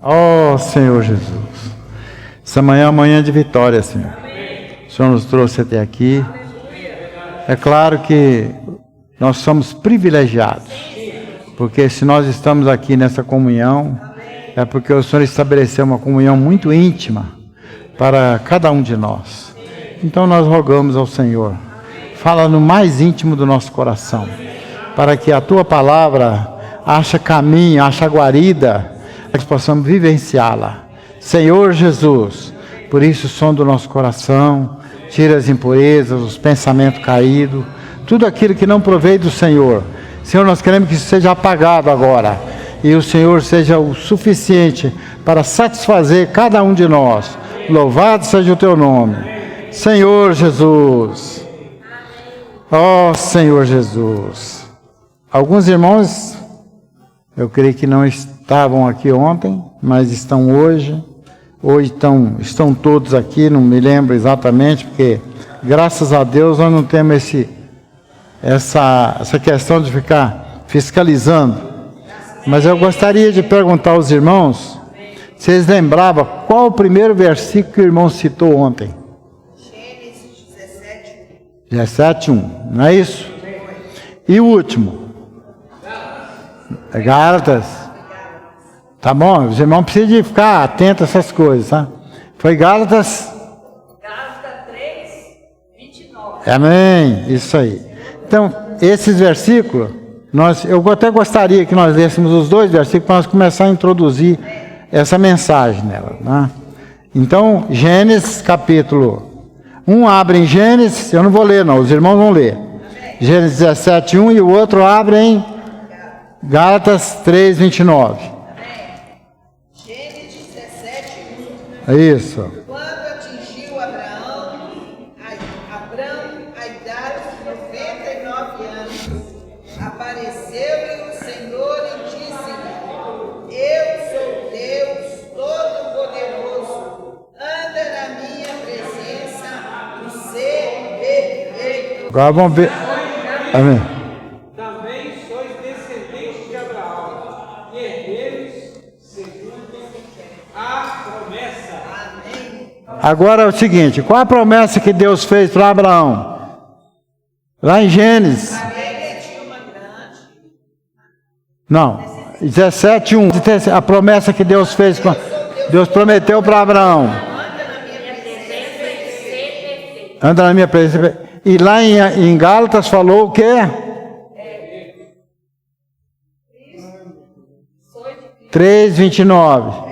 Oh, Senhor Jesus. Essa manhã é uma manhã de vitória, Senhor. O Senhor nos trouxe até aqui. É claro que nós somos privilegiados, porque se nós estamos aqui nessa comunhão, é porque o Senhor estabeleceu uma comunhão muito íntima para cada um de nós. Então nós rogamos ao Senhor, fala no mais íntimo do nosso coração, para que a Tua palavra ache caminho, ache guarida, para que possamos vivenciá-la. Senhor Jesus, por isso o som do nosso coração, tira as impurezas, os pensamentos caídos, tudo aquilo que não provém do Senhor. Senhor, nós queremos que isso seja apagado agora, e o Senhor seja o suficiente para satisfazer cada um de nós. Louvado seja o Teu nome, Senhor Jesus. Oh, Senhor Jesus. Alguns irmãos, eu creio que não estavam aqui ontem, mas estão hoje. Hoje estão todos aqui, não me lembro exatamente, porque graças a Deus nós não temos essa questão de ficar fiscalizando. Mas eu gostaria de perguntar aos irmãos, se eles lembravam qual o primeiro versículo que o irmão citou ontem. Gênesis 17:1, não é isso? E o último? Gálatas. Tá bom, os irmãos precisam de ficar atentos a essas coisas, tá? Foi Gálatas 3:29. Amém, isso aí. Então, esses versículos, eu até gostaria que nós lêssemos os dois versículos para nós começar a introduzir essa mensagem nela, né? Então, Gênesis capítulo 1, abre em Gênesis, eu não vou ler não, os irmãos vão ler. Gênesis 17:1 e o outro abre em Gálatas 3:29. Gênesis 17:1. É isso. Quando atingiu Abraão a idade de 99 anos, apareceu-lhe o Senhor e disse-lhe: Eu sou Deus Todo-Poderoso, anda na minha presença e ser perfeito. Agora vamos ver. Amém. Também sois descendentes de Abraão, herdeiros segundo a promessa. Amém. Agora é o seguinte, qual a promessa que Deus fez para Abraão? Lá em Gênesis. Ele tinha uma grande. Não, 17:1. A promessa que Deus fez, Deus prometeu para Abraão. Anda na minha presença. E lá em Gálatas falou o quê? 3:29.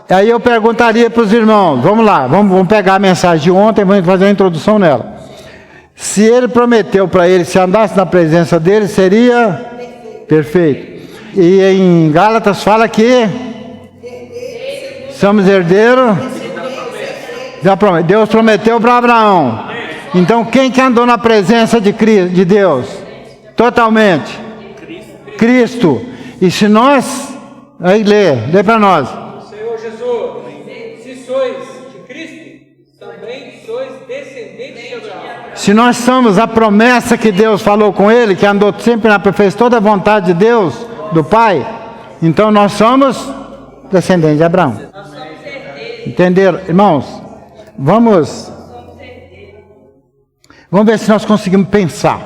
Aí eu perguntaria para os irmãos, vamos lá, vamos pegar a mensagem de ontem, vamos fazer uma introdução nela. Se ele prometeu para ele, se andasse na presença dele, seria perfeito. E em Gálatas fala que somos herdeiros da promessa. Deus prometeu para Abraão. Então quem que andou na presença de Deus? Totalmente. Cristo. E se nós, aí lê para nós. Senhor Jesus, se sois de Cristo, também sois descendentes de Abraão. Se nós somos a promessa que Deus falou com ele, que andou sempre fez toda a vontade de Deus, do Pai, então nós somos descendentes de Abraão. Entenderam? Irmãos, vamos ver se nós conseguimos pensar.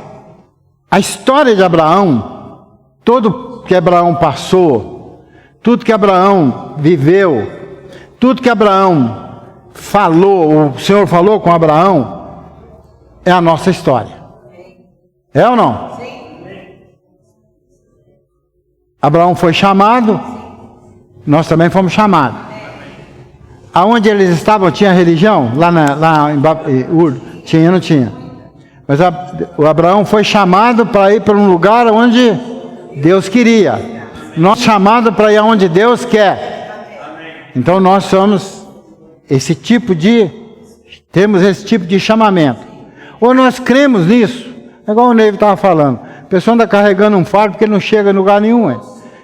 A história de Abraão, tudo que Abraão passou, tudo que Abraão viveu, tudo que Abraão falou, o Senhor falou com Abraão, é a nossa história. É ou não? Abraão foi chamado, nós também fomos chamados. Aonde eles estavam, tinha religião? Lá em Ur, tinha ou não tinha? Mas o Abraão foi chamado para ir para um lugar onde Deus queria. Nós somos chamados para ir aonde Deus quer. Então nós somos temos esse tipo de chamamento. Ou nós cremos nisso, é igual o Neivo estava falando. A pessoa anda carregando um fardo porque ele não chega em lugar nenhum.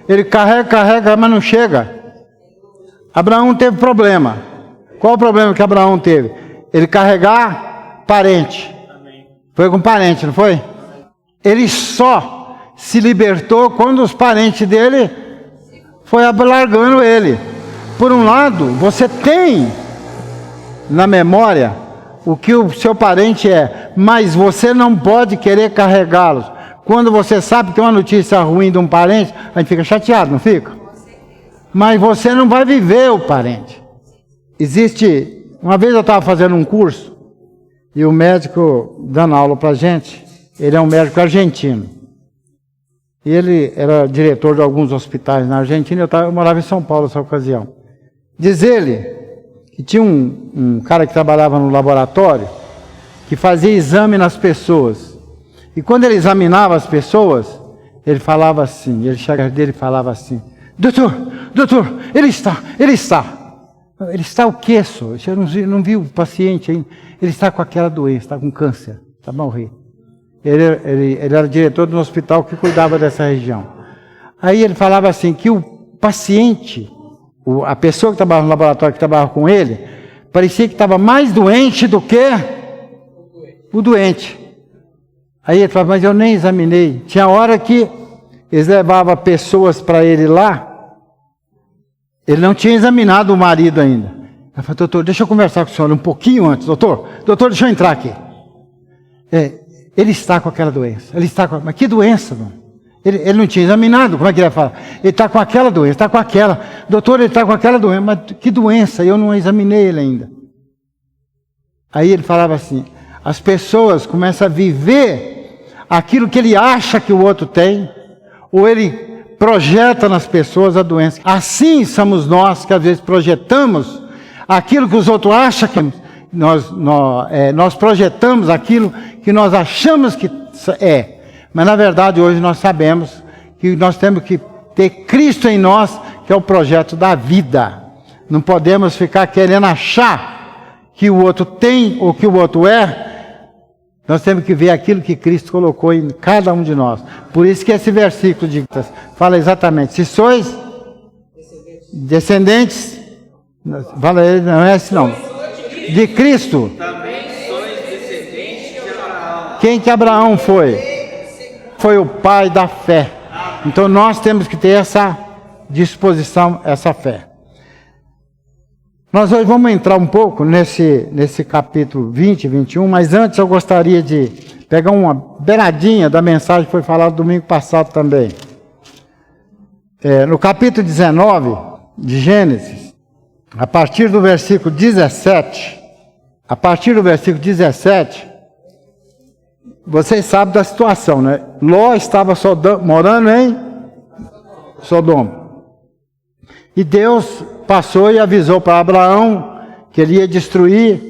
Ele carrega, mas não chega. Abraão teve problema. Qual o problema que Abraão teve? Ele carregar parente. Foi com parente, não foi? Ele só se libertou quando os parentes dele foi alargando ele. Por um lado, você tem na memória o que o seu parente é, mas você não pode querer carregá-los. Quando você sabe que é uma notícia ruim de um parente, a gente fica chateado, não fica? Mas você não vai viver o parente. Uma vez eu estava fazendo um curso, e o médico dando aula para a gente, ele é um médico argentino. E ele era diretor de alguns hospitais na Argentina, eu morava em São Paulo nessa ocasião. Diz ele que tinha um cara que trabalhava no laboratório, que fazia exame nas pessoas. E quando ele examinava as pessoas, ele falava assim, ele chegava dele e falava assim: doutor, ele está. Ele está o quê, senhor? Você não viu o paciente ainda? Ele está com aquela doença, está com câncer, está morrendo. Ele era diretor de um hospital que cuidava dessa região. Aí ele falava assim, que o paciente, a pessoa que trabalhava no laboratório, que trabalhava com ele, parecia que estava mais doente do que o doente. Aí ele falava, mas eu nem examinei. Tinha hora que eles levavam pessoas para ele lá, ele não tinha examinado o marido ainda. Ele falou, doutor, deixa eu conversar com o senhor um pouquinho antes. Doutor, deixa eu entrar aqui. Ele está com aquela doença. Mas que doença, não? Ele não tinha examinado, como é que ele ia falar? Ele está com aquela doença, está com aquela. Doutor, ele está com aquela doença, mas que doença? Eu não examinei ele ainda. Aí ele falava assim, as pessoas começam a viver aquilo que ele acha que o outro tem, ou ele projeta nas pessoas a doença. Assim somos nós que às vezes projetamos aquilo que os outros acham que nós projetamos aquilo que nós achamos que é. Mas na verdade hoje nós sabemos que nós temos que ter Cristo em nós, que é o projeto da vida. Não podemos ficar querendo achar que o outro tem ou que o outro é. Nós temos que ver aquilo que Cristo colocou em cada um de nós. Por isso que esse versículo de fala exatamente, se sois descendentes, fala ele, não é assim não, de Cristo. Também sois descendentes de Abraão. Quem que Abraão foi? Foi o pai da fé. Então nós temos que ter essa disposição, essa fé. Nós hoje vamos entrar um pouco nesse capítulo 20 e 21, mas antes eu gostaria de pegar uma beiradinha da mensagem que foi falada domingo passado também. No capítulo 19 de Gênesis, a partir do versículo 17, vocês sabem da situação, né? Ló estava morando em Sodoma. E Deus passou e avisou para Abraão que ele ia destruir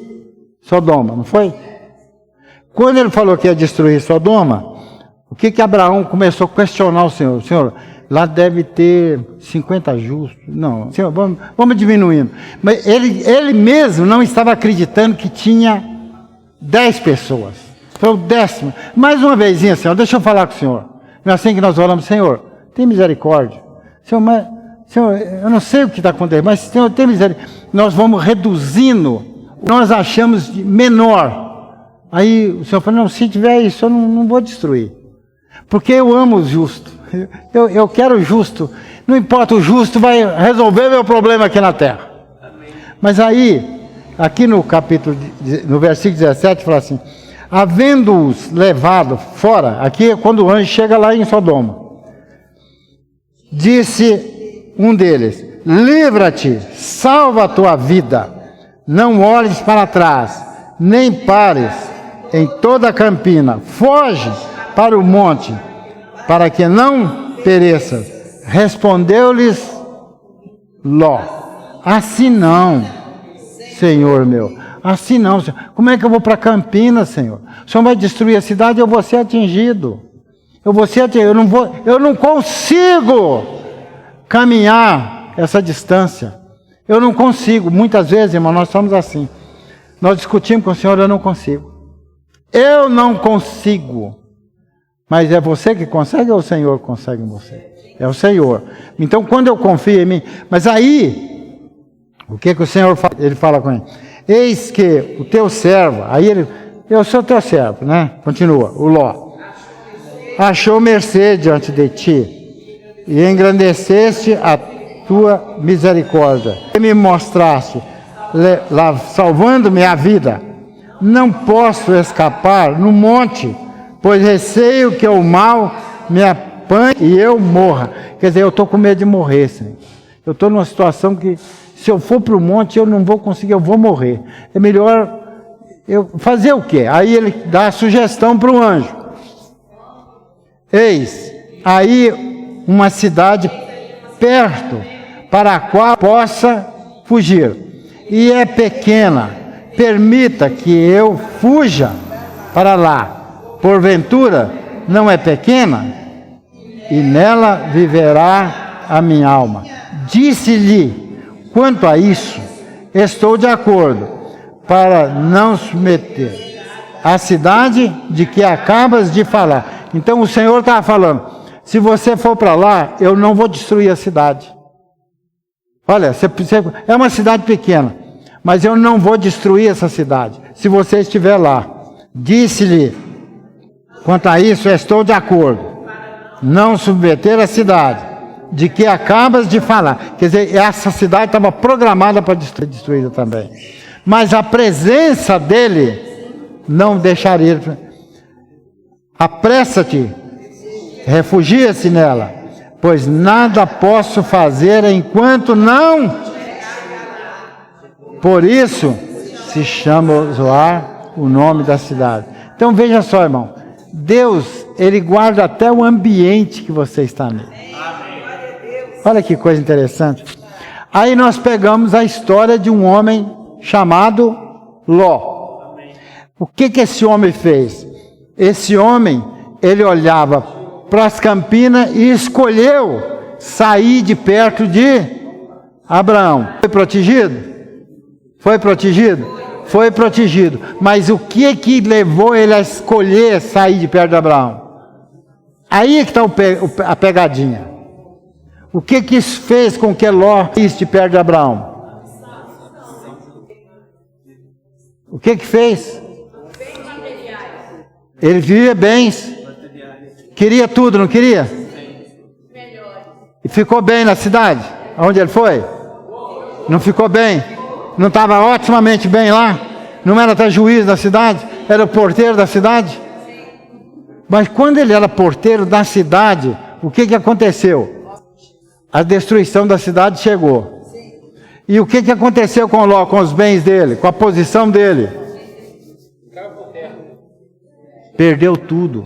Sodoma, não foi? Quando ele falou que ia destruir Sodoma, o que Abraão começou a questionar o Senhor? Senhor, lá deve ter 50 justos. Não, Senhor, vamos diminuindo. Mas ele mesmo não estava acreditando que tinha 10 pessoas. Foi o 10º. Mais uma vezinha, Senhor, deixa eu falar com o Senhor. Não é assim que nós oramos, Senhor, tem misericórdia. Senhor, eu não sei o que está acontecendo, mas Senhor, tem misericórdia. Nós vamos reduzindo, nós achamos menor. Aí o Senhor falou, não, se tiver isso, eu não vou destruir. Porque eu amo o justo. Eu quero o justo. Não importa, o justo vai resolver meu problema aqui na terra. Amém. Mas aí, aqui no versículo 17, fala assim, havendo-os levado fora, aqui é quando o anjo chega lá em Sodoma, disse um deles, livra-te, salva a tua vida, não olhes para trás, nem pares em toda a campina, foge para o monte, para que não pereças. Respondeu-lhes Ló, assim não, Senhor meu, assim não, Senhor. Como é que eu vou para Campinas, Senhor? O Senhor vai destruir a cidade, eu vou ser atingido. Eu não consigo caminhar essa distância. Eu não consigo. Muitas vezes, irmão, nós somos assim. Nós discutimos com o Senhor, eu não consigo. Eu não consigo. Mas é você que consegue ou o Senhor consegue em você? É o Senhor. Então, quando eu confio em mim... Mas aí, o que o Senhor fala? Ele fala com ele. Eis que o teu servo... Aí ele... Eu sou teu servo, né? Continua, o Ló. achou mercê diante de ti, e engrandeceste a tua misericórdia. E me mostraste, salvando-me a vida. Não posso escapar no monte, pois receio que o mal me apanhe e eu morra. Quer dizer, eu estou com medo de morrer, Senhor. Eu estou numa situação que, se eu for para o monte, eu não vou conseguir, eu vou morrer. É melhor eu fazer o quê? Aí ele dá a sugestão para o anjo. Eis, aí uma cidade perto, para a qual possa fugir. E é pequena, permita que eu fuja para lá. Porventura, não é pequena? E nela viverá a minha alma. Disse-lhe, quanto a isso, estou de acordo, para não submeter a cidade de que acabas de falar. Então o Senhor estava falando, se você for para lá, eu não vou destruir a cidade. Olha, é uma cidade pequena, mas eu não vou destruir essa cidade, se você estiver lá. Disse-lhe, quanto a isso, estou de acordo, não submeter a cidade de que acabas de falar. Quer dizer, essa cidade estava programada para ser destruída também. Mas a presença dele não deixaria. Apressa-te, refugia-se nela, pois nada posso fazer enquanto não. Por isso se chama Zoar o nome da cidade. Então veja só, irmão, Deus, ele guarda até o ambiente que você está nele. Olha que coisa interessante. Aí nós pegamos a história de um homem chamado Ló. O que esse homem fez? Esse homem, ele olhava para as campinas e escolheu sair de perto de Abraão. Foi protegido? Foi protegido? Foi protegido. Mas o que levou ele a escolher sair de perto de Abraão? Aí é que está a pegadinha. O que isso fez com que Ló saísse de perto de Abraão? O que fez? Ele vivia bens. Queria tudo, não queria? E ficou bem na cidade? Onde ele foi? Não ficou bem? Não estava otimamente bem lá? Não era até juiz da cidade? Era o porteiro da cidade? Mas quando ele era porteiro da cidade, o que aconteceu? A destruição da cidade chegou. E o que aconteceu com Ló, com os bens dele, com a posição dele? Perdeu tudo.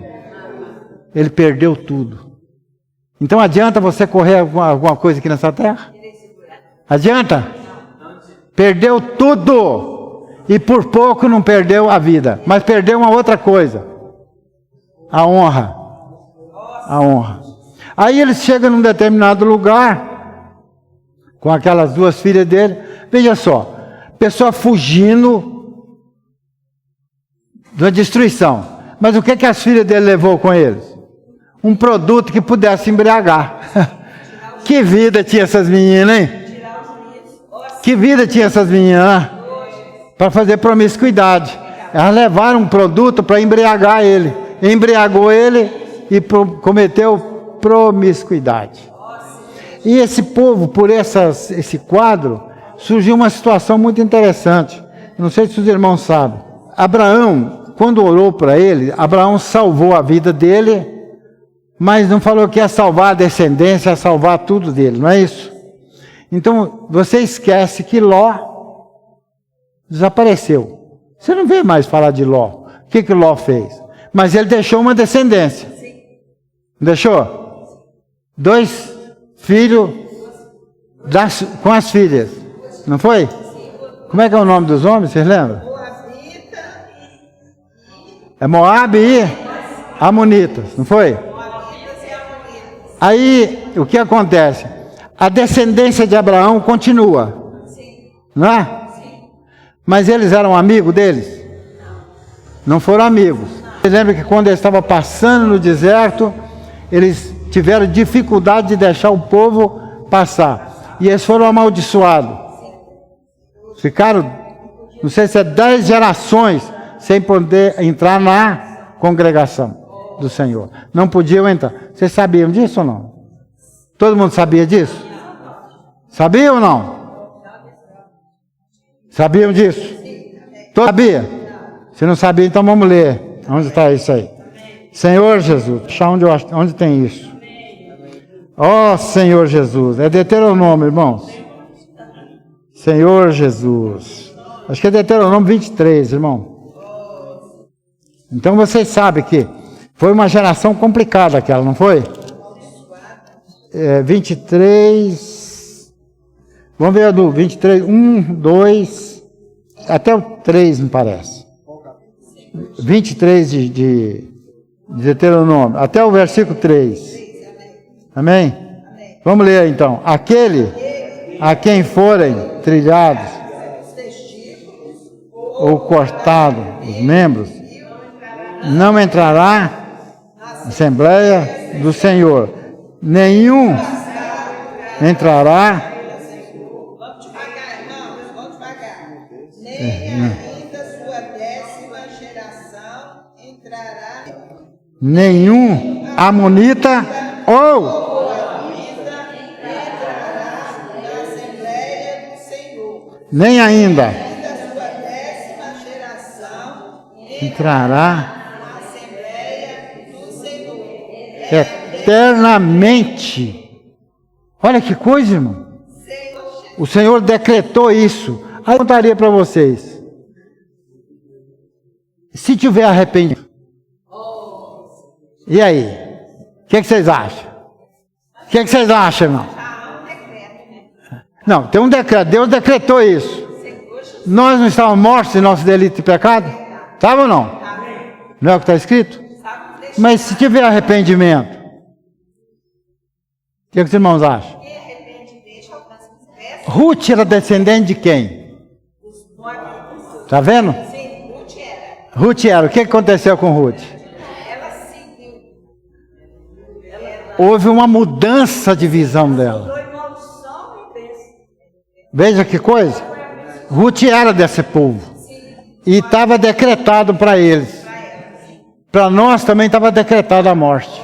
Ele perdeu tudo. Então adianta você correr alguma coisa aqui nessa terra? Adianta? Perdeu tudo. E por pouco não perdeu a vida. Mas perdeu uma outra coisa. A honra. A honra. Aí ele chega num determinado lugar, com aquelas duas filhas dele. Veja só, pessoa fugindo da destruição. Mas o que as filhas dele levou com eles? Um produto que pudesse embriagar. Que vida tinha essas meninas, hein? Que vida tinha essas meninas, para fazer promiscuidade. Elas levaram um produto para embriagar ele. Embriagou ele e cometeu promiscuidade. E esse povo, por esse quadro, surgiu uma situação muito interessante. Não sei se os irmãos sabem. Abraão, quando orou para ele, Abraão salvou a vida dele, mas não falou que ia salvar a descendência, ia salvar tudo dele, não é isso? Então, você esquece que Ló desapareceu. Você não vê mais falar de Ló. O que Ló fez? Mas ele deixou uma descendência. Deixou? 2 filhos com as filhas. Não foi? Como é que é o nome dos homens? Vocês lembram? É Moabe e Amonitas. Não foi? Aí, o que acontece? A descendência de Abraão continua. Não é? Mas eles eram amigos deles? Não foram amigos. Você lembra que quando eles estavam passando no deserto, eles tiveram dificuldade de deixar o povo passar. E eles foram amaldiçoados. Ficaram, não sei se é 10 gerações, sem poder entrar na congregação. do Senhor. Não podiam entrar. Vocês sabiam disso ou não? Todo mundo sabia disso? Sabia ou não? Sabiam disso? Todos sabia? Se não sabia, então vamos ler. Onde está isso aí? Senhor Jesus. Onde tem isso? Ó Senhor Jesus. É Deuteronômio, irmãos. Senhor Jesus. Acho que é Deuteronômio 23, irmão. Então vocês sabem que foi uma geração complicada aquela, não foi? 23. Vamos ver a do 23. 1, 2, até o 3, me parece. 23 de Deuteronômio, até o versículo 3. Amém? Vamos ler então. Aquele a quem forem trilhados ou cortados os membros, não entrará na Assembleia do Senhor. Nenhum entrará. Vamos devagar, irmãos, vamos devagar. Nem ainda sua 10ª geração entrará. Nenhum amonita ou nem ainda Sua 10ª geração entrará na Assembleia do Senhor. eternamente. Olha que coisa, irmão. O Senhor decretou isso. Aí eu contaria para vocês. Se tiver arrependimento. E aí? O que vocês acham? O que vocês acham, irmão? Não, tem um decreto. Deus decretou isso. Nós não estávamos mortos em nosso delito e pecado? Estava ou não? Não é o que está escrito? Mas se tiver arrependimento, o que os irmãos acham? Ruth era descendente de quem? Está vendo? Sim, Ruth era. Ruth era. O que aconteceu com Ruth? Ela seguiu. Houve uma mudança de visão dela. Foi maldição e bênção. Veja que coisa. Ruth era desse povo. E estava decretado para eles. Para nós também estava decretada a morte.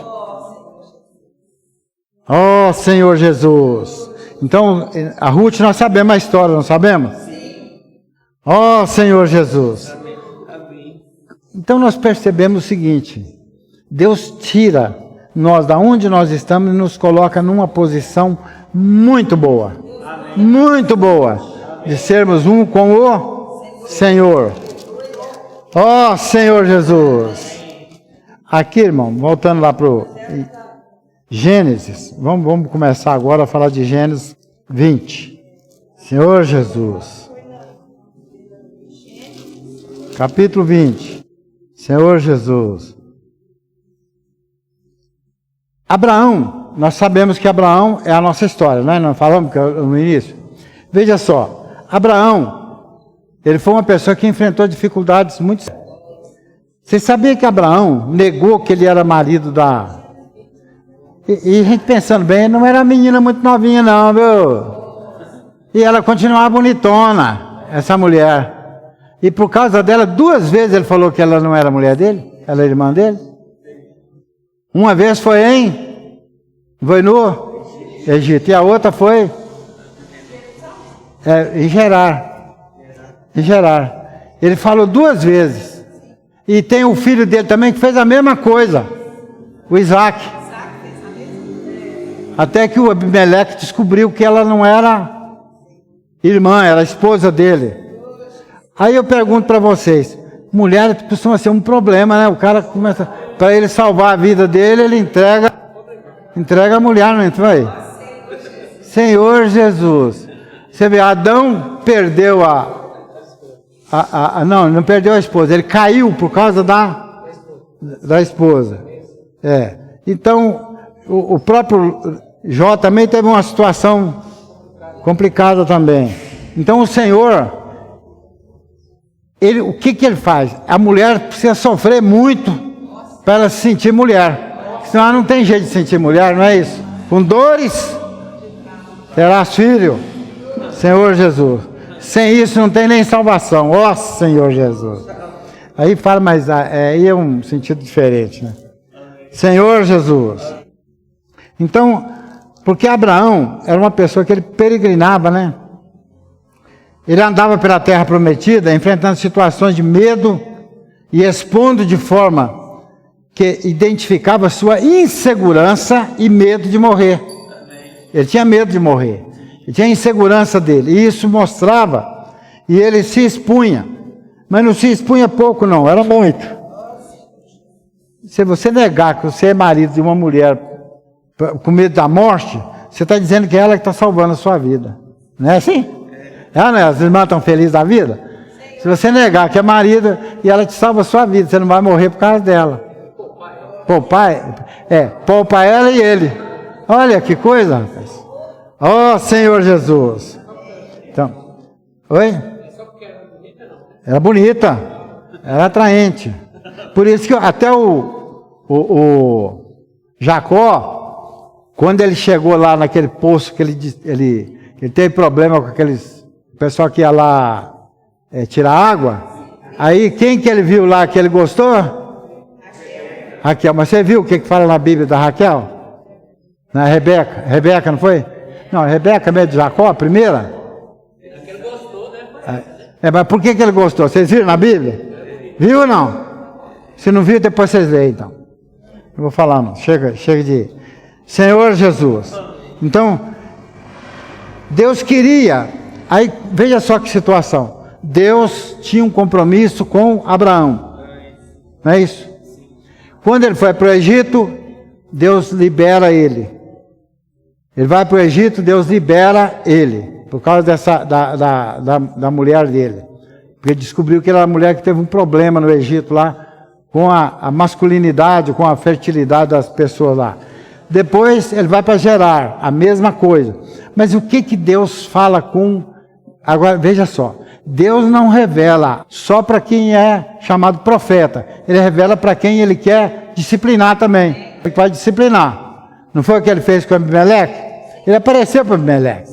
Oh, Senhor Jesus. Então, a Ruth, nós sabemos a história, não sabemos? Oh, Senhor Jesus. Então, nós percebemos o seguinte. Deus tira nós da onde nós estamos e nos coloca numa posição muito boa. Muito boa. De sermos um com o Senhor. Oh, Senhor Jesus. Aqui, irmão, voltando lá para o Gênesis. Vamos começar agora a falar de Gênesis 20. Senhor Jesus. Capítulo 20. Senhor Jesus. Abraão, nós sabemos que Abraão é a nossa história, né? Nós falamos no início. Veja só, Abraão, ele foi uma pessoa que enfrentou dificuldades muito sérias. Você sabia que Abraão negou que ele era marido da... E a gente pensando bem, não era uma menina muito novinha não, viu? E ela continuava bonitona, essa mulher. E por causa dela, 2 vezes ele falou que ela não era mulher dele, ela era irmã dele. Uma vez foi no Egito, e a outra foi em Gerar. Em Gerar. Ele falou 2 vezes. E tem o filho dele também que fez a mesma coisa, o Isaac. Até que o Abimeleque descobriu que ela não era irmã, era esposa dele. Aí eu pergunto para vocês, mulher costuma ser um problema, né? O cara começa, para ele salvar a vida dele, ele entrega a mulher, não entra aí? Senhor Jesus. Você vê, Adão perdeu não perdeu a esposa, ele caiu por causa da esposa. Então, o próprio Jó também teve uma situação complicada também. Então o Senhor, o que ele faz? A mulher precisa sofrer muito para ela se sentir mulher. Senão ela não tem jeito de sentir mulher, não é isso? Com dores terás filho, Senhor Jesus. Sem isso não tem nem salvação. Ó Senhor Jesus. Aí fala, mas aí é um sentido diferente, né? Senhor Jesus. Então, porque Abraão era uma pessoa que ele peregrinava, né? Ele andava pela terra prometida, enfrentando situações de medo e expondo de forma que identificava sua insegurança e medo de morrer. Ele tinha medo de morrer. Ele tinha a insegurança dele. E isso mostrava, e ele se expunha. Mas não se expunha pouco não, era muito. Se você negar que você é marido de uma mulher com medo da morte, você está dizendo que é ela que está salvando a sua vida. Não é assim? É, né? As irmãs estão felizes da vida? Se você negar que é marido e ela te salva a sua vida, você não vai morrer por causa dela. Poupa ela e ele. Olha que coisa, rapaz. Oh, Senhor Jesus. Então, oi? Era bonita. Era atraente. Por isso que até o Jacó, quando ele chegou lá naquele poço que ele teve problema com aqueles pessoal que ia lá tirar água, aí quem que ele viu lá que ele gostou? Raquel. Mas você viu o que fala na Bíblia da Raquel? Na Rebeca. Rebeca, não foi? Não, Rebeca mesmo de Jacó, a primeira. Ele gostou, né? Mas por que ele gostou? Vocês viram na Bíblia? Viu ou não? Se não viu, depois vocês veem então. Não vou falar não. Chega de... Senhor Jesus. Então, Deus queria... Aí, veja só que situação. Deus tinha um compromisso com Abraão. Não é isso? Quando ele foi para o Egito, Deus libera ele. Ele vai para o Egito, Deus libera ele. Por causa da mulher dele. Porque descobriu que era a mulher que teve um problema no Egito lá, com a masculinidade, com a fertilidade das pessoas lá. Depois ele vai para Gerar, a mesma coisa. Mas o que Deus fala com... Agora, veja só. Deus não revela só para quem é chamado profeta. Ele revela para quem ele quer disciplinar também. Ele vai disciplinar. Não foi o que ele fez com Abimeleque? Ele apareceu para Abimeleque.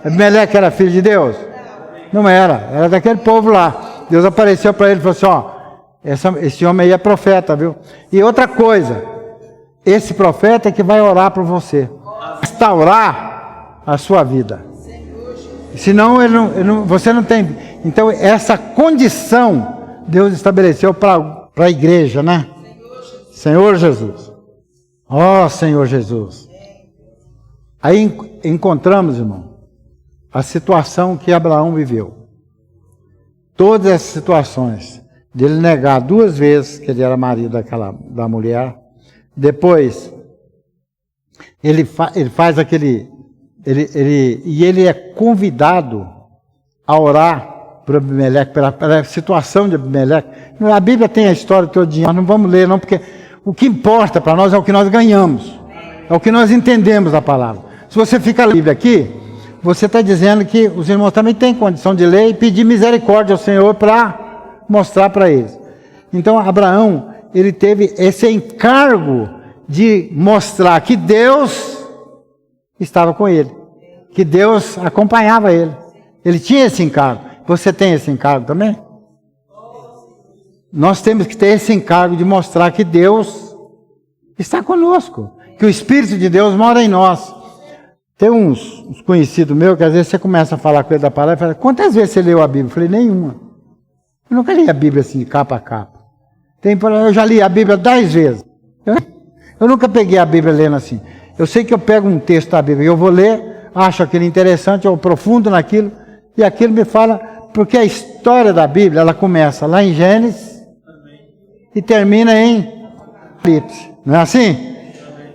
Abimeleque era filho de Deus? Não era. Era daquele povo lá. Deus apareceu para ele e falou assim, esse homem aí é profeta, viu? E outra coisa, esse profeta é que vai orar por você. Restaurar a sua vida. Senão você não tem... Então essa condição Deus estabeleceu para a igreja, né? Senhor Jesus. Ó Senhor Jesus. Aí encontramos, irmão, a situação que Abraão viveu. Todas essas situações, dele negar 2 vezes que ele era marido da mulher. Depois, ele faz aquele... ele é convidado a orar por Abimeleque, pela situação de Abimeleque. A Bíblia tem a história todinha, nós não vamos ler não, porque o que importa para nós é o que nós ganhamos, é o que nós entendemos da palavra. Se você fica livre aqui, você está dizendo que os irmãos também têm condição de ler e pedir misericórdia ao Senhor para mostrar para eles. Então Abraão, ele teve esse encargo de mostrar que Deus estava com ele, que Deus acompanhava ele. Ele tinha esse encargo. Você tem esse encargo também? Nós temos que ter esse encargo de mostrar que Deus está conosco, que o Espírito de Deus mora em nós. Tem uns conhecidos meus que às vezes você começa a falar com ele da palavra e fala, quantas vezes você leu a Bíblia? Eu falei, nenhuma. Eu nunca li a Bíblia assim, de capa a capa. Eu já li a Bíblia 10 vezes. Eu nunca peguei a Bíblia lendo assim. Eu sei que eu pego um texto da Bíblia, eu vou ler, acho aquilo interessante, eu aprofundo naquilo, e aquilo me fala, porque a história da Bíblia, ela começa lá em Gênesis, e termina em Apocalipse. Não é assim?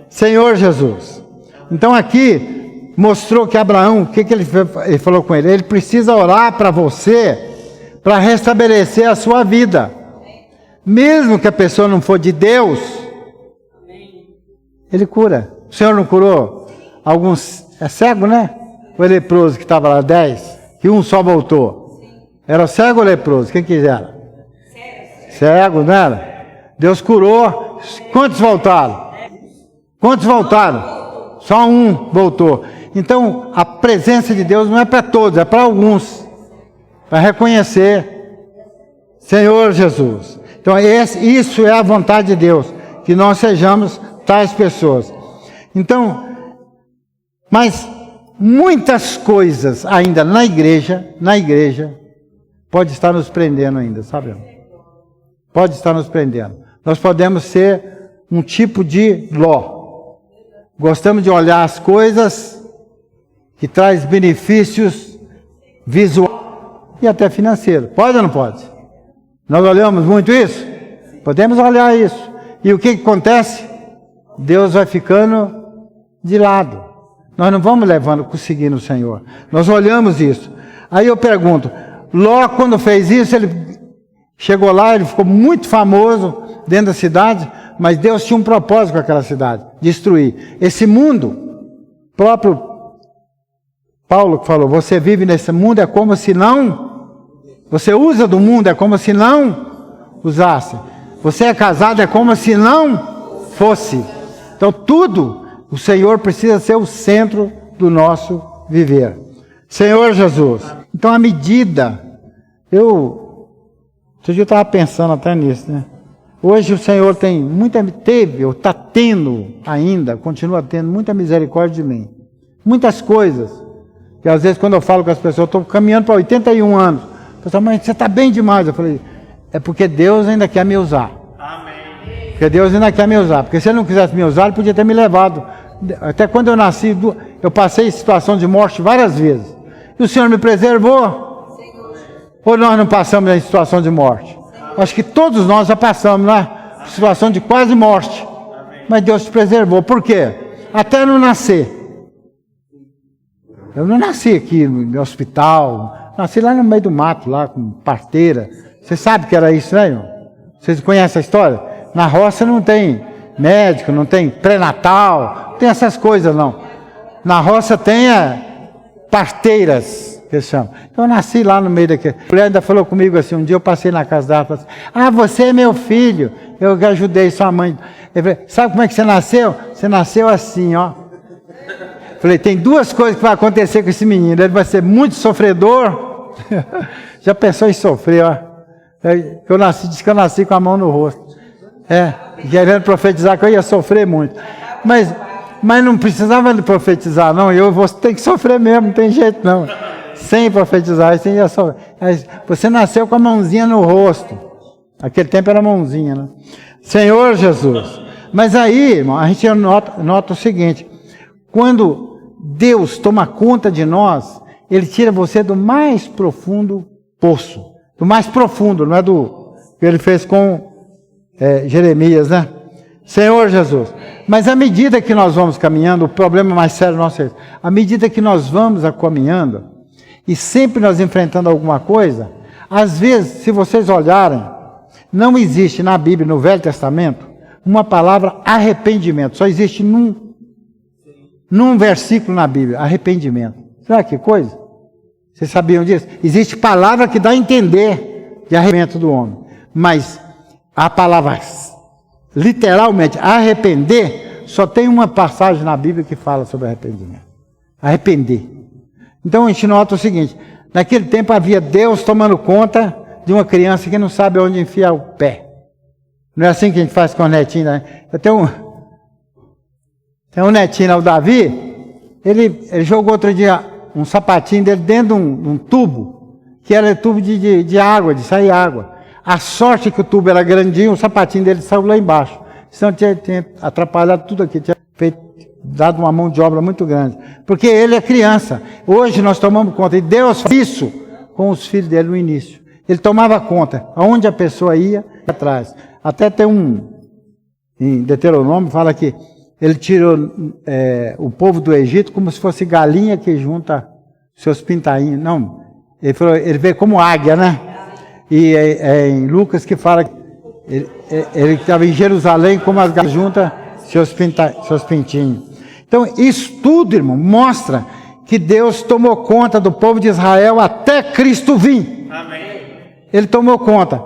Senhor Jesus. Então aqui, mostrou que Abraão, o que ele falou com ele? Ele precisa orar para você, para restabelecer a sua vida. Mesmo que a pessoa não for de Deus, ele cura. O Senhor não curou alguns... É cego, né? O leproso que estava lá, 10, que um só voltou. Era cego ou leproso? Quem quiser? Cego, não era? Deus curou. Quantos voltaram? Quantos voltaram? Só um voltou. Então, a presença de Deus não é para todos, é para alguns. Para reconhecer. Senhor Jesus. Então, isso é a vontade de Deus. que nós sejamos tais pessoas. Então, mas muitas coisas ainda na igreja, pode estar nos prendendo ainda, sabe? Pode estar nos prendendo. Nós podemos ser um tipo de Ló. Gostamos de olhar as coisas que traz benefícios visuais e até financeiros. Pode ou não pode? Nós olhamos muito isso? Podemos olhar isso. E o que acontece? Deus vai ficando de lado. Nós não vamos levando, conseguindo o Senhor. Nós olhamos isso. Aí eu pergunto, Ló, quando fez isso, ele chegou lá, ele ficou muito famoso dentro da cidade, mas Deus tinha um propósito com aquela cidade, destruir. Esse mundo, próprio Paulo que falou, você vive nesse mundo, é como se não, você usa do mundo, é como se não usasse. Você é casado, é como se não fosse. Então tudo, o Senhor precisa ser o centro do nosso viver. Senhor Jesus. Então a medida, outro dia eu estava pensando até nisso, né? Hoje o Senhor teve, ou está tendo ainda, continua tendo muita misericórdia de mim. Muitas coisas. Que às vezes quando eu falo com as pessoas, eu estou caminhando para 81 anos. A pessoa, mas você está bem demais. Eu falei, é porque Deus ainda quer me usar. Amém. Porque Deus ainda quer me usar. Porque se Ele não quisesse me usar, Ele podia ter me levado. Até quando eu nasci, eu passei em situação de morte várias vezes. E o Senhor me preservou. Ou nós não passamos em situação de morte? Acho que todos nós já passamos, né? Situação de quase morte. Mas Deus te preservou. Por quê? Até não nascer. Eu não nasci aqui no hospital. Nasci lá no meio do mato, lá com parteira. Você sabe que era isso, né, irmão? Vocês conhecem a história? Na roça não tem médico, não tem pré-natal, não tem essas coisas, não. Na roça tem parteiras, que eles chamam. Então eu nasci lá no meio daquele. A mulher ainda falou comigo assim, um dia eu passei na casa dela e falei assim, você é meu filho, eu que ajudei sua mãe. Eu falei, sabe como é que você nasceu? Você nasceu assim, ó. Falei, tem duas coisas que vai acontecer com esse menino. Ele vai ser muito sofredor. Já pensou em sofrer, ó. Diz que eu nasci com a mão no rosto. Querendo profetizar que eu ia sofrer muito. Mas não precisava de profetizar, não. Eu vou ter que sofrer mesmo, não tem jeito, não. Sem profetizar, você ia sofrer. Você nasceu com a mãozinha no rosto. Aquele tempo era mãozinha, né? Senhor Jesus. Mas aí, irmão, a gente nota o seguinte. Quando Deus toma conta de nós, Ele tira você do mais profundo poço. Do mais profundo, não é do que Ele fez com Jeremias, né? Senhor Jesus. Mas à medida que nós vamos caminhando, o problema mais sério nosso é esse. À medida que nós vamos caminhando, e sempre nós enfrentando alguma coisa, às vezes, se vocês olharem, não existe na Bíblia, no Velho Testamento, uma palavra arrependimento. Só existe num versículo na Bíblia, arrependimento. Sabe que coisa? Vocês sabiam disso? Existe palavra que dá a entender de arrependimento do homem. Mas a palavra, literalmente, arrepender, só tem uma passagem na Bíblia que fala sobre arrependimento. Arrepender. Então a gente nota o seguinte, naquele tempo havia Deus tomando conta de uma criança que não sabe onde enfiar o pé. Não é assim que a gente faz com o netinho, né? Eu tenho um netinho, o Davi, ele jogou outro dia um sapatinho dele dentro de um tubo, que era tubo de água, de sair água. A sorte é que o tubo era grandinho, o sapatinho dele saiu lá embaixo. Senão tinha atrapalhado tudo aqui, tinha dado uma mão de obra muito grande. Porque ele é criança. Hoje nós tomamos conta, e Deus fez isso com os filhos dele no início. Ele tomava conta, aonde a pessoa ia atrás. Até tem em Deuteronômio, fala que ele tirou o povo do Egito como se fosse galinha que junta seus pintainhos. Não, ele veio como águia, né? E em Lucas que fala que ele estava em Jerusalém como as galinhas juntam seus pintinhos. Então isso tudo, irmão, mostra que Deus tomou conta do povo de Israel até Cristo vir. Amém. Ele tomou conta.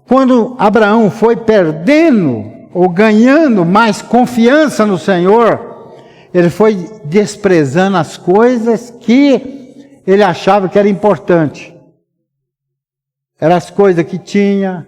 Quando Abraão foi perdendo ou ganhando mais confiança no Senhor, ele foi desprezando as coisas que ele achava que era importante. Eram as coisas que tinha,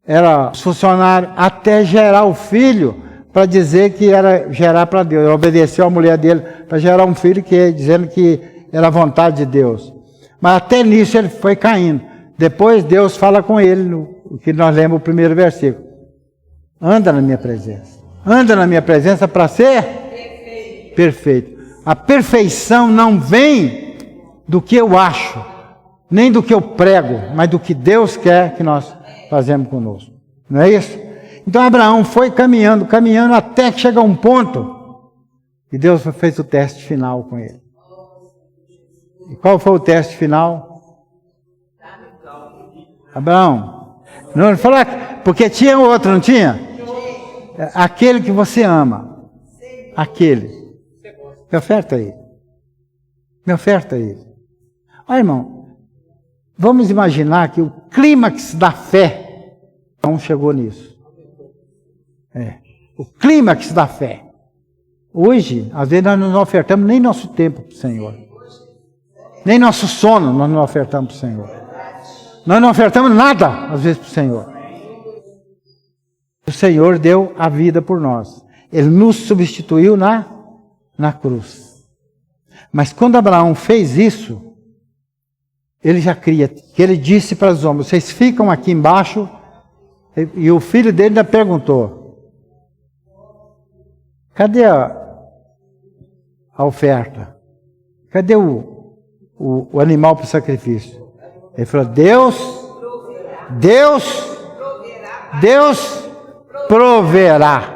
era funcionário até gerar o filho, para dizer que era gerar para Deus. Ele obedeceu a mulher dele para gerar um filho, dizendo que era a vontade de Deus. Mas até nisso ele foi caindo. Depois Deus fala com ele, o que nós lemos o primeiro versículo. Anda na minha presença. Anda na minha presença para ser perfeito. A perfeição não vem do que eu acho, nem do que eu prego, mas do que Deus quer que nós fazemos conosco. Não é isso? Então Abraão foi caminhando, até que chega a um ponto e Deus fez o teste final com ele. E qual foi o teste final? Abraão, não, ele falou, porque tinha outro, não tinha? Aquele que você ama. Aquele. Me oferta ele. Me oferta ele. Olha, irmão, vamos imaginar que o clímax da fé não chegou nisso. O clímax da fé. Hoje, às vezes nós não ofertamos nem nosso tempo para o Senhor. Nem nosso sono nós não ofertamos para o Senhor. Nós não ofertamos nada, às vezes, para o Senhor. O Senhor deu a vida por nós. Ele nos substituiu na cruz. Mas quando Abraão fez isso, ele já cria, que ele disse para os homens, vocês ficam aqui embaixo, e o filho dele ainda perguntou, cadê a oferta? Cadê o animal para o sacrifício? Ele falou, Deus proverá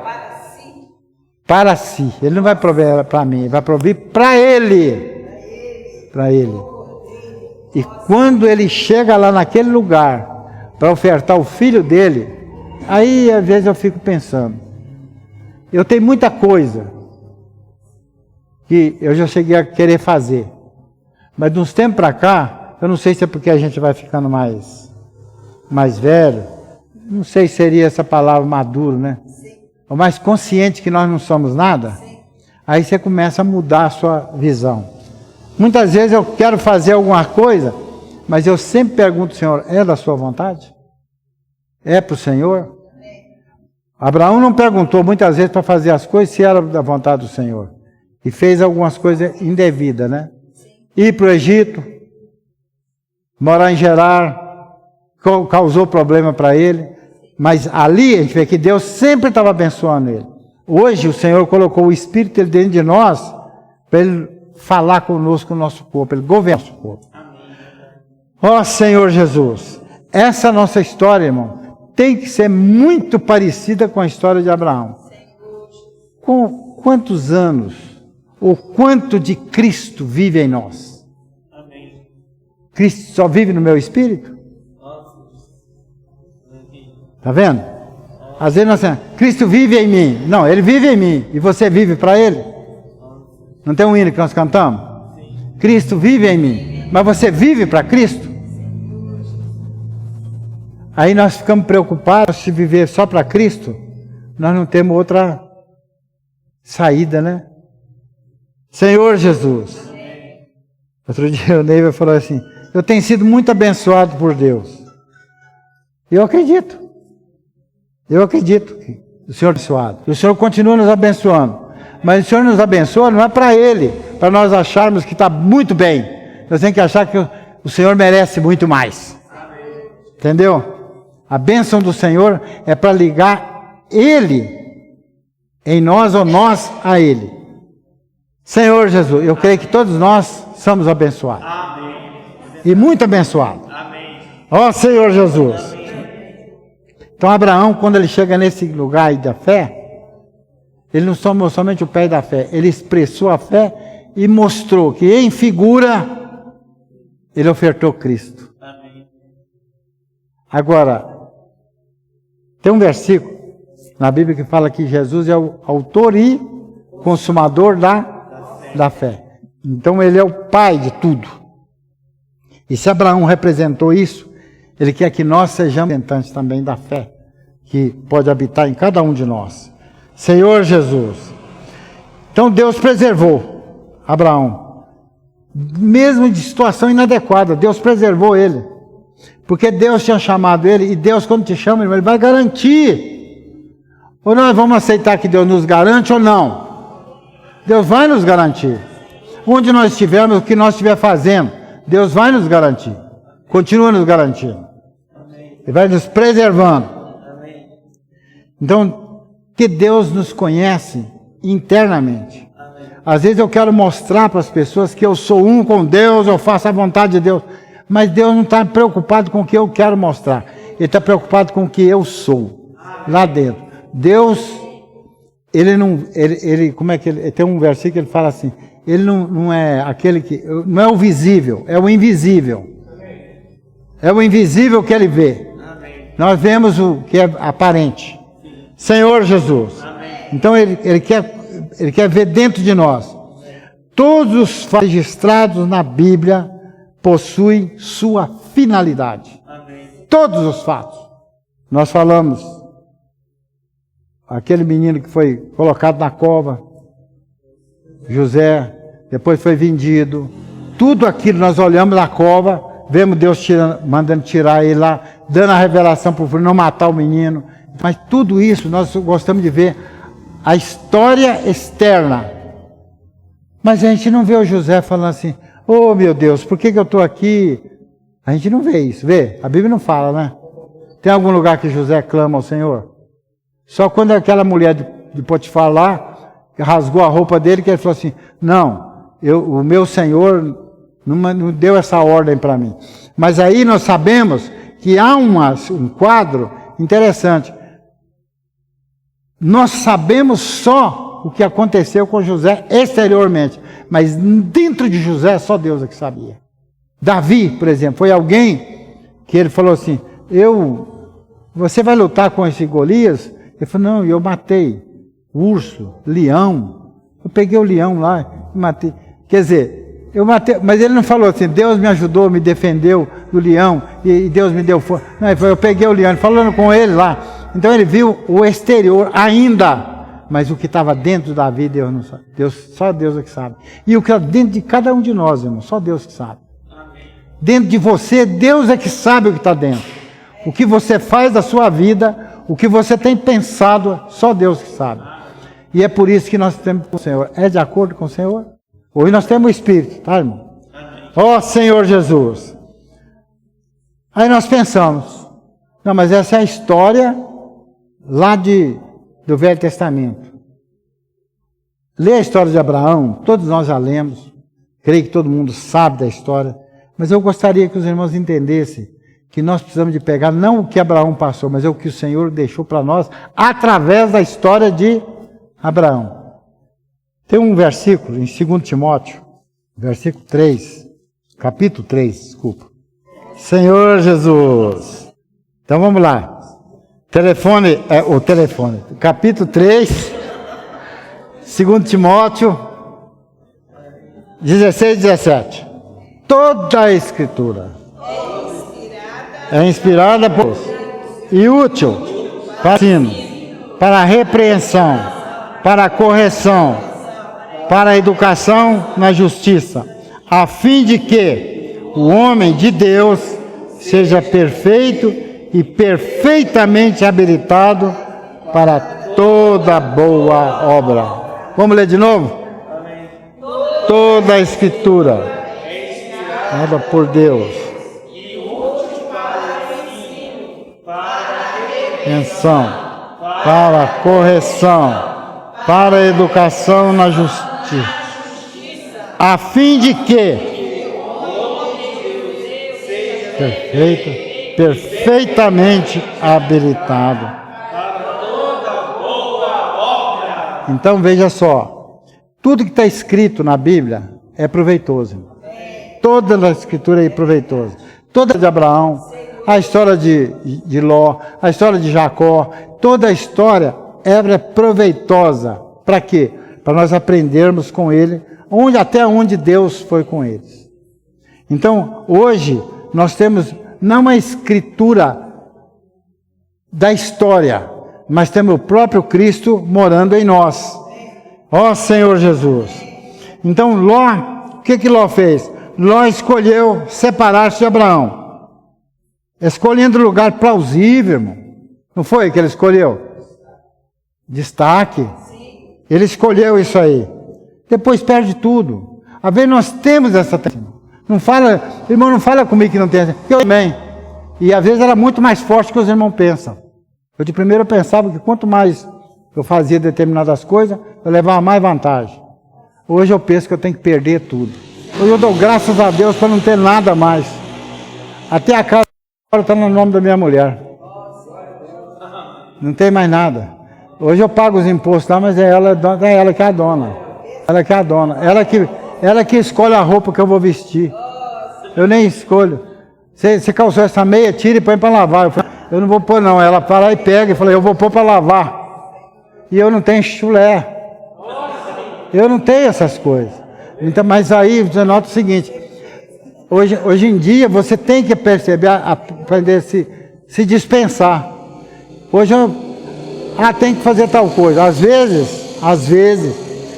para si. Ele não vai prover para mim, ele vai prover para ele. Para ele. E quando ele chega lá naquele lugar para ofertar o filho dele, aí às vezes eu fico pensando, eu tenho muita coisa que eu já cheguei a querer fazer, mas de uns tempos para cá, eu não sei se é porque a gente vai ficando mais velho, não sei se seria essa palavra maduro, né? Ou mais consciente que nós não somos nada, aí você começa a mudar a sua visão. Muitas vezes eu quero fazer alguma coisa, mas eu sempre pergunto ao Senhor, é da sua vontade? É para o Senhor? Abraão não perguntou muitas vezes para fazer as coisas se era da vontade do Senhor. E fez algumas coisas indevidas, né? Ir para o Egito, morar em Gerar, causou problema para ele. Mas ali a gente vê que Deus sempre estava abençoando ele. Hoje o Senhor colocou o Espírito dele dentro de nós para ele falar conosco no nosso corpo, ele governa o nosso corpo. Ó Senhor Jesus, essa nossa história, irmão, tem que ser muito parecida com a história de Abraão. Com quantos anos, ou quanto de Cristo vive em nós? Cristo só vive no meu espírito? Está vendo? Às vezes nós dizemos, Cristo vive em mim. Não, Ele vive em mim. E você vive para Ele? Não tem um hino que nós cantamos? Cristo vive em mim. Mas você vive para Cristo? Aí nós ficamos preocupados se viver só para Cristo. Nós não temos outra saída, né? Senhor Jesus. Outro dia o Neiva falou assim, eu tenho sido muito abençoado por Deus. Eu acredito. Eu acredito que o Senhor é abençoado. E o Senhor continua nos abençoando. Mas o Senhor nos abençoa não é para Ele, para nós acharmos que está muito bem. Nós temos que achar que o Senhor merece muito mais. Entendeu? A bênção do Senhor é para ligar Ele em nós ou nós a Ele. Senhor Jesus, eu creio que todos nós somos abençoados. E muito abençoados. Ó Senhor Jesus. Então Abraão, quando ele chega nesse lugar da fé, ele não tomou somente o pé da fé, ele expressou a fé e mostrou que em figura ele ofertou Cristo. Agora, tem um versículo na Bíblia que fala que Jesus é o autor e consumador da fé. Então ele é o pai de tudo. E se Abraão representou isso, ele quer que nós sejamos representantes também da fé, que pode habitar em cada um de nós. Senhor Jesus. Então Deus preservou Abraão. Mesmo de situação inadequada, Deus preservou ele. Porque Deus tinha chamado ele, e Deus, quando te chama, irmão, ele vai garantir. Ou nós vamos aceitar que Deus nos garante ou não? Deus vai nos garantir. Onde nós estivermos, o que nós estiver fazendo, Deus vai nos garantir. Continua nos garantindo. Ele vai nos preservando. Então, que Deus nos conhece internamente. Às vezes eu quero mostrar para as pessoas que eu sou um com Deus, eu faço a vontade de Deus. Mas Deus não está preocupado com o que eu quero mostrar. Ele está preocupado com o que eu sou, lá dentro. Deus, ele não, como é que ele, tem um versículo que ele fala assim, ele não é aquele que, não é o visível, é o invisível. É o invisível que ele vê. Nós vemos o que é aparente. Senhor Jesus. Então ele quer ver dentro de nós. Todos os fatos registrados na Bíblia possuem sua finalidade. Todos os fatos. Nós falamos, aquele menino que foi colocado na cova, José, depois foi vendido. Tudo aquilo nós olhamos na cova, vemos Deus mandando tirar ele lá, dando a revelação para o filho não matar o menino. Mas tudo isso nós gostamos de ver a história externa. Mas a gente não vê o José falando assim, oh meu Deus, por que eu estou aqui? A gente não vê isso, vê? A Bíblia não fala, né? Tem algum lugar que José clama ao Senhor? Só quando aquela mulher de Potifar lá, rasgou a roupa dele, que ele falou assim, não, o meu Senhor não deu essa ordem para mim. Mas aí nós sabemos que há um quadro interessante. Nós sabemos só o que aconteceu com José exteriormente, mas dentro de José só Deus é que sabia. Davi, por exemplo, foi alguém que ele falou assim, você vai lutar com esse Golias? Ele falou, não, eu matei urso, leão, eu peguei o leão lá e matei. Quer dizer, eu matei, mas ele não falou assim, Deus me ajudou, me defendeu do leão e Deus me deu força. Não, ele falou, eu peguei o leão, falando com ele lá. Então ele viu o exterior ainda, mas o que estava dentro de Davi, Deus não sabe. Só Deus é que sabe. E o que está dentro de cada um de nós, irmão, só Deus que sabe. Dentro de você, Deus é que sabe o que está dentro. O que você faz da sua vida, o que você tem pensado, só Deus que sabe. E é por isso que nós temos com o Senhor. É de acordo com o Senhor? Hoje nós temos o Espírito, tá, irmão? Ó Senhor Jesus. Aí nós pensamos, não, mas essa é a história lá do Velho Testamento. Lê a história de Abraão, todos nós já lemos, creio que todo mundo sabe da história, mas eu gostaria que os irmãos entendessem que nós precisamos de pegar não o que Abraão passou, mas é o que o Senhor deixou para nós através da história de Abraão. Tem um versículo em 2 Timóteo, versículo 3, capítulo 3, desculpa. Senhor Jesus. Então vamos lá. Capítulo 3, 2 Timóteo, 16 e 17. Toda a Escritura é inspirada por Deus e útil para ensino, para a repreensão, para a correção, para a educação na justiça, a fim de que o homem de Deus seja perfeito e perfeitamente habilitado para toda boa obra. Vamos ler de novo? Toda a Escritura é dada por Deus. Atenção, para a correção, para a educação na justiça, a fim de que perfeitamente habilitado. Então veja só, tudo que está escrito na Bíblia é proveitoso. Toda a Escritura é proveitosa. Toda de Abraão, a história de Ló, a história de Jacó, toda a história é proveitosa. Para quê? Para nós aprendermos com ele, até onde Deus foi com eles. Então, hoje, nós temos não uma escritura da história, mas temos o próprio Cristo morando em nós. Ó Senhor Jesus. Então, Ló, o que Ló fez? Ló escolheu separar-se de Abraão. Escolhendo lugar plausível, irmão. Não foi que ele escolheu? Destaque. Ele escolheu isso aí. Depois perde tudo. Às vezes nós temos essa tendência. Não fala, irmão, não fala comigo que não tem. Eu também. E às vezes ela é muito mais forte que os irmãos pensam. Eu de primeiro pensava que quanto mais eu fazia determinadas coisas, eu levava mais vantagem. Hoje eu penso que eu tenho que perder tudo. Hoje eu dou graças a Deus para não ter nada mais. Até a casa agora está no nome da minha mulher. Não tem mais nada. Hoje eu pago os impostos lá, mas é ela que é a dona. Ela que é a dona. Ela que escolhe a roupa que eu vou vestir. Eu nem escolho. Você calçou essa meia, tira e põe para lavar. Eu falei, eu não vou pôr não. Ela para lá e pega e fala, eu vou pôr para lavar. E eu não tenho chulé. Eu não tenho essas coisas. Então, mas aí você nota o seguinte. Hoje em dia você tem que perceber, aprender a se dispensar. Hoje tem que fazer tal coisa. Às vezes,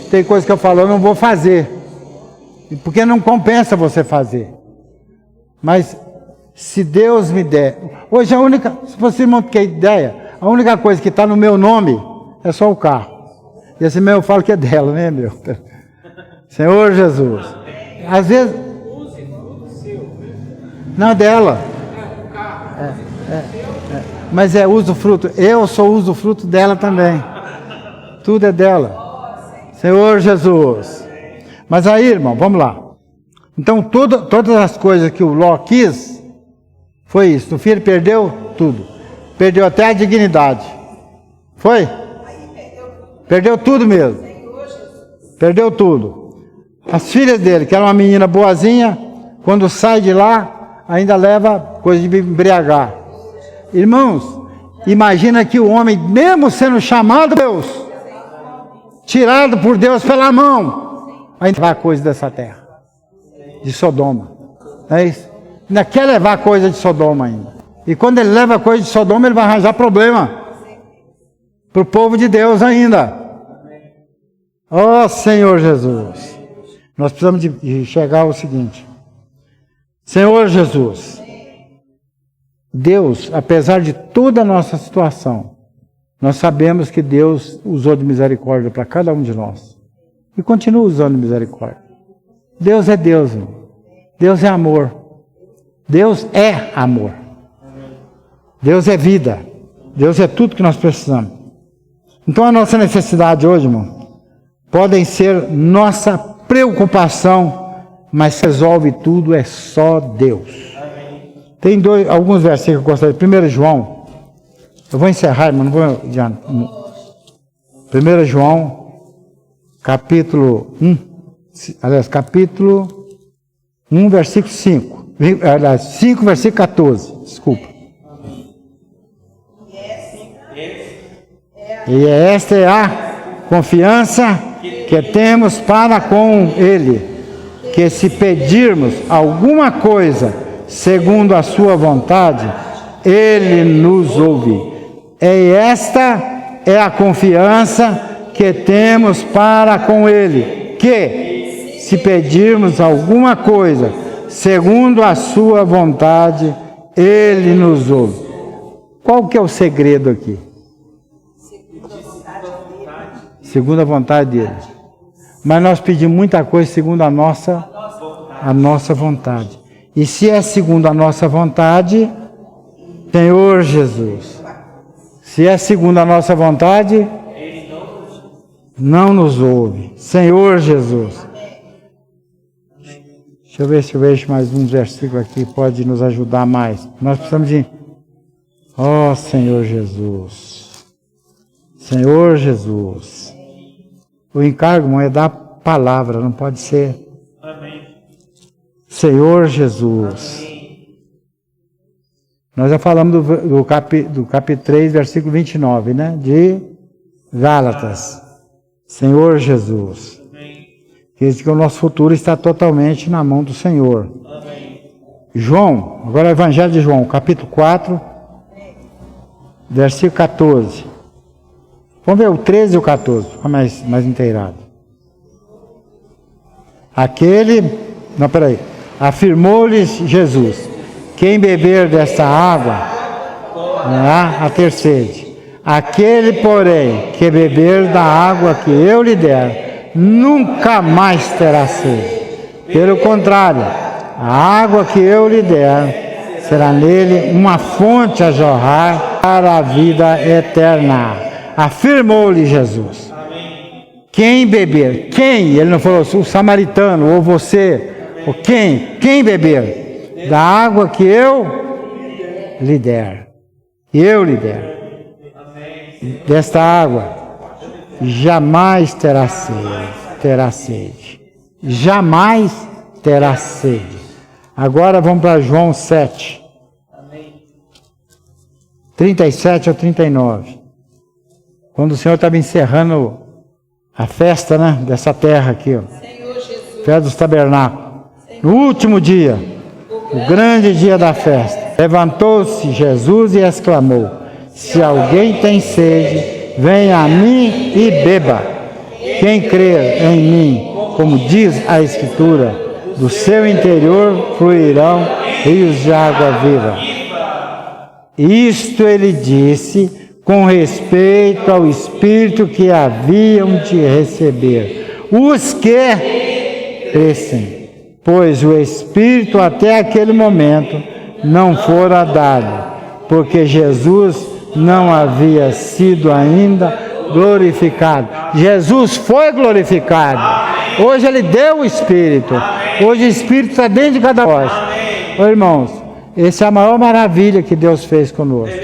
tem coisa que eu falo, eu não vou fazer. Porque não compensa você fazer. Mas, se Deus me der... Hoje se você não tem ideia, a única coisa que está no meu nome é só o carro. E esse meu eu falo que é dela, né, meu? Senhor Jesus. Às vezes... Não é dela. Mas uso fruto. Eu só uso fruto dela também. Tudo é dela. Senhor Jesus. Mas aí, irmão, vamos lá. Então, todas as coisas que o Ló quis, foi isso. O filho perdeu tudo. Perdeu até a dignidade. Foi? Perdeu tudo mesmo. Perdeu tudo. As filhas dele, que era uma menina boazinha, quando sai de lá, ainda leva coisa de embriagar. Irmãos, imagina que o homem, mesmo sendo chamado por Deus, tirado por Deus pela mão, vai levar coisa dessa terra, de Sodoma. Não é isso? Ainda quer levar coisa de Sodoma ainda. E quando ele leva coisa de Sodoma, ele vai arranjar problema para o povo de Deus ainda. Oh, Senhor Jesus. Nós precisamos de chegar ao seguinte. Senhor Jesus, Deus, apesar de toda a nossa situação, nós sabemos que Deus usou de misericórdia para cada um de nós. E continua usando misericórdia. Deus é Deus, irmão. Deus é amor. Deus é amor. Deus é vida. Deus é tudo que nós precisamos. Então a nossa necessidade hoje, irmão, podem ser nossa preocupação, mas resolve tudo é só Deus. Tem alguns versículos que eu gostaria. 1 João. Eu vou encerrar, mas não vou adiante. 1 João, capítulo 1. Aliás, capítulo 1, versículo 5. Aliás, 5, versículo 14. Desculpa. E esta é a confiança que temos para com Ele, que se pedirmos alguma coisa segundo a sua vontade, Ele nos ouve. E esta é a confiança que temos para com Ele, que se pedirmos alguma coisa segundo a sua vontade, Ele nos ouve. Qual que é o segredo aqui? Segundo a vontade dele. Mas nós pedimos muita coisa segundo a nossa vontade. E se é segundo a nossa vontade, Senhor Jesus, se é segundo a nossa vontade, não nos ouve. Senhor Jesus. Deixa eu ver se eu vejo mais um versículo aqui que pode nos ajudar mais. Nós precisamos de... Oh, Senhor Jesus. Senhor Jesus. O encargo, irmão, é dar palavra, não pode ser. Amém. Senhor Jesus. Nós já falamos do capítulo 3, versículo 29, né? De Gálatas. Senhor Jesus. Amém. Que diz que o nosso futuro está totalmente na mão do Senhor. Amém. João, agora o Evangelho de João, capítulo 4, versículo 14. Vamos ver o 13 e o 14, fica mais inteirado. Afirmou-lhes Jesus, Quem beber desta água, a ter sede. Aquele, porém, que beber da água que eu lhe der, nunca mais terá sede. Pelo contrário, a água que eu lhe der será nele uma fonte a jorrar para a vida eterna. Afirmou-lhe Jesus. Quem beber, quem? Ele não falou o samaritano ou você, ou quem beber da água que eu lhe der, desta água, jamais terá sede. Jamais terá sede. Agora vamos para João 7. 37 ao 39. Quando o Senhor estava encerrando a festa, né, dessa terra aqui, ó, festa dos tabernáculos. No último dia, o grande dia da festa, levantou-se Jesus e exclamou: se alguém tem sede, venha a mim e beba. Quem crer em mim, como diz a Escritura, do seu interior fluirão rios de água viva. Isto ele disse com respeito ao Espírito que haviam de receber os que crescem, pois o Espírito até aquele momento não fora dado, porque Jesus não havia sido ainda glorificado. Jesus foi glorificado. Hoje Ele deu o Espírito. Hoje o Espírito está dentro de cada nós. Ô, irmãos, essa é a maior maravilha que Deus fez conosco.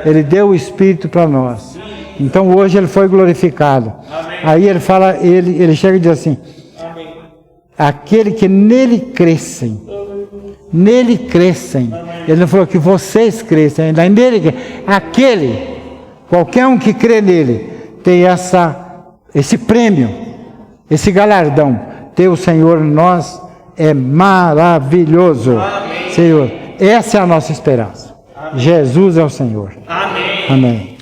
Ele deu o Espírito para nós. Então hoje Ele foi glorificado. Aí Ele fala, ele chega e diz assim: aquele que nele crescem. Nele crescem. Ele não falou que vocês crescem, ainda nele. Aquele, qualquer um que crê nele, tem esse prêmio, esse galardão. Ter o Senhor em nós é maravilhoso. Amém. Senhor, essa é a nossa esperança. Amém. Jesus é o Senhor. Amém. Amém.